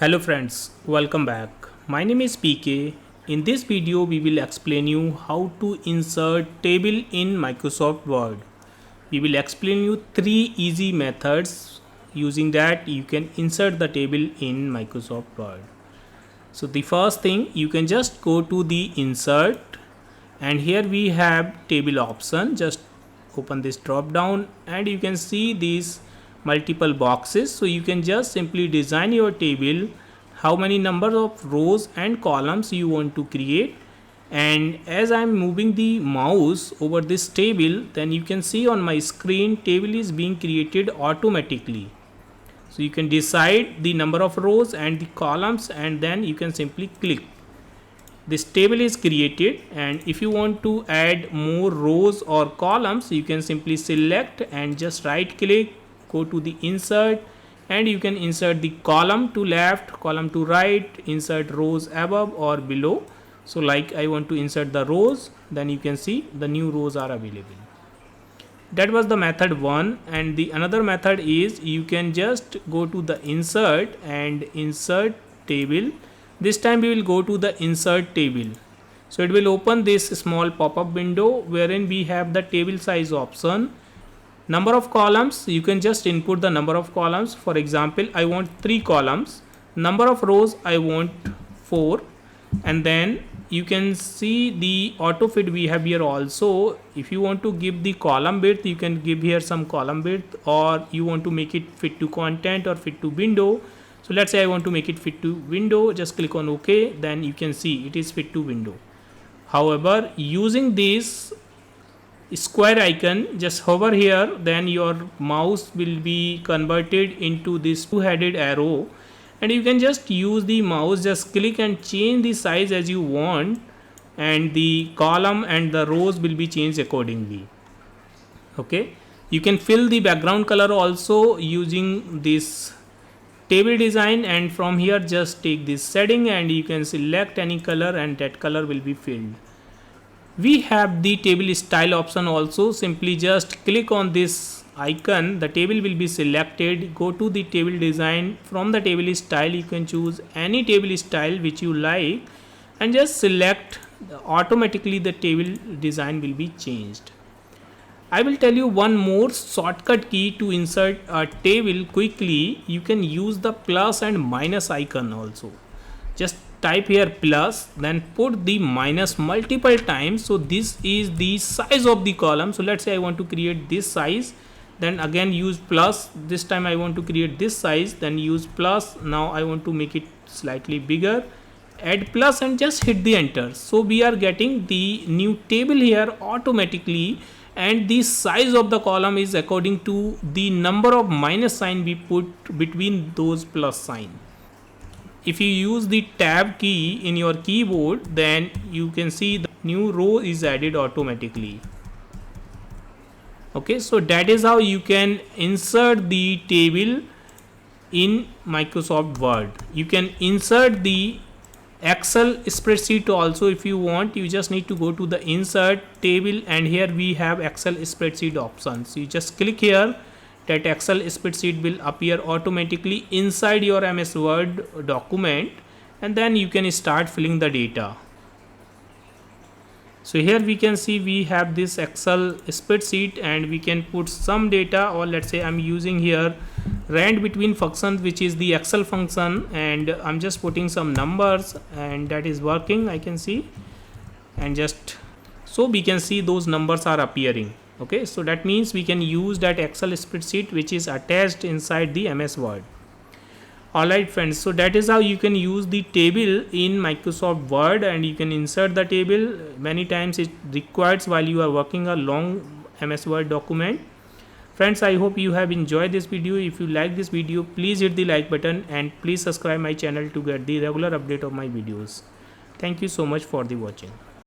Hello friends, welcome back. My name is PK. In this video we will explain you how to insert table in Microsoft Word. We will explain you three easy methods using that you can insert the table in Microsoft Word. So the first thing, you can just go to the insert and here we have table option. Just open this drop down and you can see these multiple boxes. So you can just simply design your table, how many number of rows and columns you want to create. And as I'm moving the mouse over this table, then you can see on my screen table is being created automatically. So you can decide the number of rows and the columns and then you can simply click. This table is created, and if you want to add more rows or columns, you can simply select and just right click, go to the insert, and you can insert the column to left, column to right, insert rows above or below. So like I want to insert the rows, then you can see the new rows are available. That was the method 1, and the another method is you can just go to the insert and insert table. This time we will go to the insert table. So it will open this small pop-up window wherein we have the table size option. Number of columns, you can just input the number of columns. For example, I want 3 columns. Number of rows, I want 4. And then you can see the auto fit we have here also. If you want to give the column width, you can give here some column width, or you want to make it fit to content or fit to window. So let's say I want to make it fit to window, just click on OK, then you can see it is fit to window. However, using this square icon, just hover here, then your mouse will be converted into this two-headed arrow, and you can just use the mouse, just click and change the size as you want, and the column and the rows will be changed accordingly. Okay, you can fill the background color also using this table design, and from here just take this setting and you can select any color and that color will be filled. We have the table style option also. Simply just click on this icon, the table will be selected. Go to the table design. From the table style you can choose any table style which you like and just select. Automatically the table design will be changed. I will tell you one more shortcut key to insert a table quickly. You can use the plus and minus icon also. Just type here plus, then put the minus multiple times. So this is the size of the column. So let's say I want to create this size, then again use plus. This time I want to create this size, then use plus. Now I want to make it slightly bigger, add plus and just hit the enter. So we are getting the new table here automatically, and the size of the column is according to the number of minus sign we put between those plus sign. If you use the tab key in your keyboard, then you can see the new row is added automatically. Okay, so that is how you can insert the table in Microsoft Word. You can insert the Excel spreadsheet also if you want. You just need to go to the insert table and here we have Excel spreadsheet options. You just click here, that Excel spreadsheet will appear automatically inside your MS Word document, and then you can start filling the data. So here we can see we have this Excel spreadsheet and we can put some data, or let's say I'm using here rand between function, which is the Excel function, and I'm just putting some numbers and that is working. I can see, and just so we can see those numbers are appearing. Okay, so that means we can use that Excel spreadsheet which is attached inside the MS Word. Alright friends, so that is how you can use the table in Microsoft Word, and you can insert the table. Many times it requires while you are working a long MS Word document. Friends, I hope you have enjoyed this video. If you like this video, please hit the like button and please subscribe my channel to get the regular update of my videos. Thank you so much for the watching.